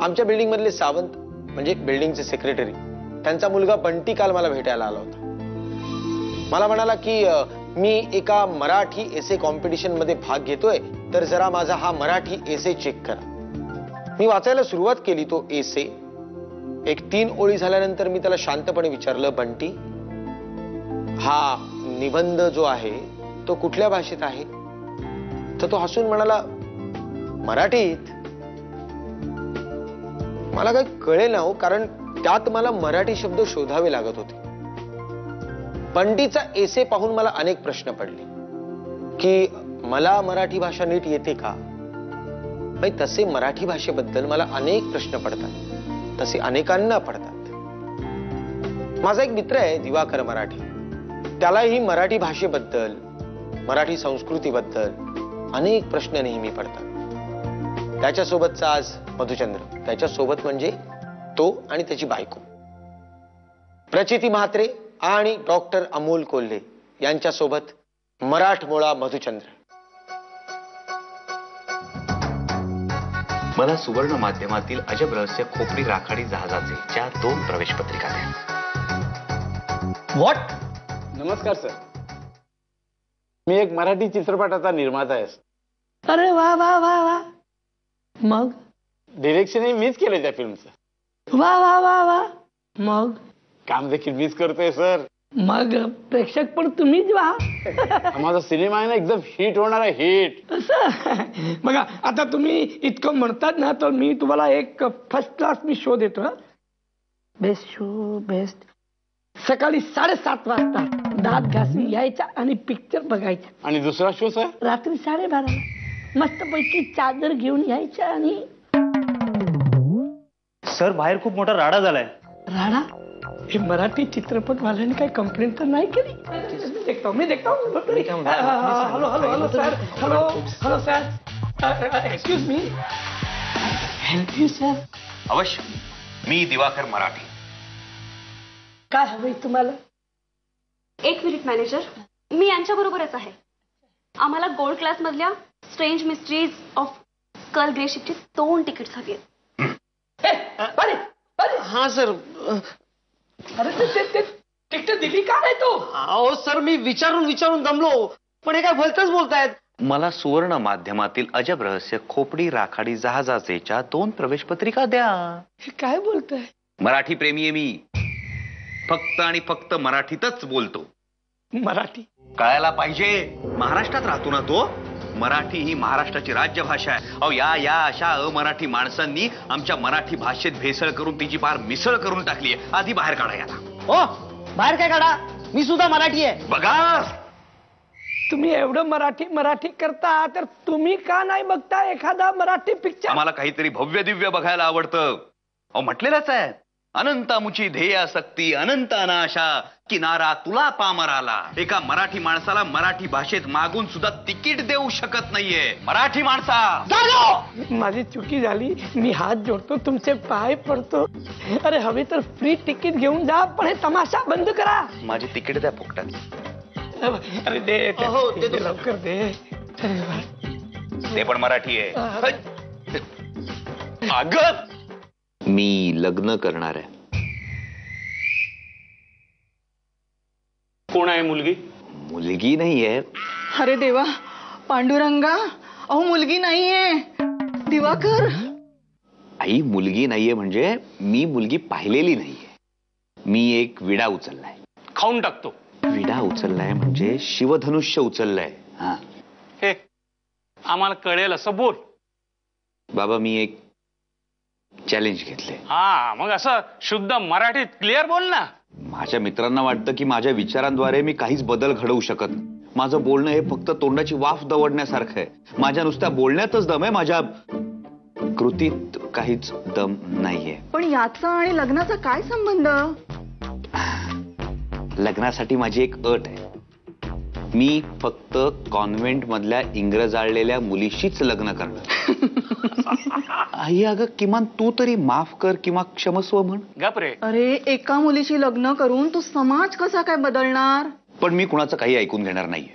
आमच्या बिल्डिंग मधले सावंत म्हणजे बिल्डिंगचे सेक्रेटरी, त्यांचा मुलगा बंटी काल मला भेटायला आला होता. मला म्हणाला की मी एका मराठी एसे कॉम्पिटिशन मध्ये भाग घेतोय, तर जरा माझा हा मराठी एसे चेक करा. मी वाचायला सुरुवात केली तो एसे. एक 3 ओळी झाल्यानंतर मी त्याला शांतपणे विचारलं, बंटी, हा निबंध जो आहे तो कुठल्या भाषेत आहे? तर तो हसून म्हणाला, मराठीत. मला काही कळेल ना हो, कारण त्यात मला मराठी शब्द शोधावे लागत होते. बंटीचा एसे पाहून मला अनेक प्रश्न पडले की मला मराठी भाषा नीट येते का? तसे मराठी भाषेबद्दल मला अनेक प्रश्न पडतात, तसे अनेकांना पडतात. माझा एक मित्र आहे दिवाकर मराठी, त्यालाही मराठी भाषेबद्दल, मराठी संस्कृतीबद्दल अनेक प्रश्न नेहमी पडतात. त्याच्यासोबतचा आज मधुचंद्र, त्याच्यासोबत म्हणजे तो आणि त्याची बायको प्रचिती म्हात्रे आणि डॉक्टर अमोल कोल्हे यांच्यासोबत मराठमोळा मधुचंद्र. मला सुवर्ण माध्यमातील अजब रहस्य खोपडी राखाडी जहाजाचे च्या 2 प्रवेश पत्रिका द्या. व्हॉट? नमस्कार सर, मी एक मराठी चित्रपटाचा निर्माता आहे. अरे वा वा वा वा. मग डिरेक्शनही मीच केलं त्या फिल्मचं. वा वा वा वा. मग काम देखील मीच करतोय सर. मग प्रेक्षक पण तुम्हीच व्हा. माझा सिनेमा आहे ना, एकदम हिट होणार आहे, हिट. असं बघा, आता तुम्ही इतकं म्हणतात ना, तर मी तुम्हाला एक फर्स्ट क्लास मी शो देतो. Best show, best. सकाळी 7:30 वाजता दात घासून यायचा आणि पिक्चर बघायचा. आणि दुसरा शो सर रात्री 12:30 मस्त पैकी चादर घेऊन यायच्या. आणि सर बाहेर खूप मोठा राडा झालाय. राडा? हे मराठी चित्रपटवाल्यांनी काही कंप्लेंट तर नाही केली? मी देखता hello hello hello sir, hello hello sir, excuse me, help you sir. अवश्य. मी दिवाकर मराठी. काय हवंय तुम्हाला? 1 मिनिट मॅनेजर, मी यांच्या बरोबरच आहे. आम्हाला गोल्ड क्लास मधल्या strange mysteries of skull grey शिपची 2 तिकीट्स हवी आहेत. हा सर. अरे तिकीट दिली का नाही तू? अहो सर, मी विचारून दमलो, पण हे काय भलतंच बोलतायत. मला सुवर्ण माध्यमातील अजब रहस्य खोपडी राखाडी जहाजाचे च्या 2 प्रवेश पत्रिका द्या. हे काय बोलताय? मराठी प्रेमी आहे मी. फक्त आणि फक्त मराठीतच बोलतो. मराठी कळायला पाहिजे. महाराष्ट्रात राहतो ना तो. मराठी ही महाराष्ट्राची राजभाषा आहे. अहो या अशा अमराठी माणसांनी आमच्या मराठी भाषेत भेसळ करून तिची पार मिसळ करून टाकली आहे. आधी बाहेर काढा याला. हो, बाहेर काय काढा, मी सुद्धा मराठी आहे. बघा, तुम्ही एवढं मराठी करता, तर तुम्ही का नाही बघता एखादा मराठी पिक्चर? आम्हाला काहीतरी भव्य दिव्य बघायला आवडतं. अहो म्हटलेलंच आहे, अनंतामुची ध्येयासक्ती अनंत अनाशा, किनारा तुला पामराला. एका मराठी माणसाला मराठी भाषेत मागून सुद्धा तिकीट देऊ शकत नाहीये. मराठी माणसा, माझी चुकी झाली, मी हात जोडतो, तुमचे पाय पडतो. अरे हवे तर फ्री तिकीट घेऊन जा, पण हे तमाशा बंद करा. माझी तिकीट द्या फुकटात. अरे दे लवकर दे. ते पण मराठी आहे. अगं, मी लग्न करणार आहे. कोण आहे मुलगी? मुलगी नाहीये. अरे देवा, पांडुरंगा, अहो मुलगी नाहीये. दिवाकर, आई मुलगी नाहीये म्हणजे मी मुलगी पाहिलेली नाहीये. मी एक विडा उचललाय. खाऊन टाकतो. विडा उचललाय म्हणजे शिवधनुष्य उचललाय. हा, हे आम्हाला कळेल असं बोल. बाबा, मी एक चॅलेंज घेतले. हा, मग असं शुद्ध मराठीत क्लिअर बोल ना. माझ्या मित्रांना वाटतं की माझ्या विचारांद्वारे मी काहीच बदल घडवू शकत. माझं बोलणं हे फक्त तोंडाची वाफ दवडण्यासारखं आहे. माझ्या नुसत्या बोलण्यातच दम आहे, माझ्या कृतीत काहीच दम नाहीये. पण याचा आणि लग्नाचा काय संबंध? लग्नासाठी माझी एक अट आहे. मी फक्त कॉन्व्हेंट मधल्या इंग्रजाळलेल्या मुलीशीच लग्न करणार. आई, अगं किमान तू तरी माफ कर किंवा क्षमस्व म्हण. गपरे. अरे एका मुलीशी लग्न करून तू समाज कसा काय बदलणार? पण मी कुणाचं काही ऐकून घेणार नाहीये.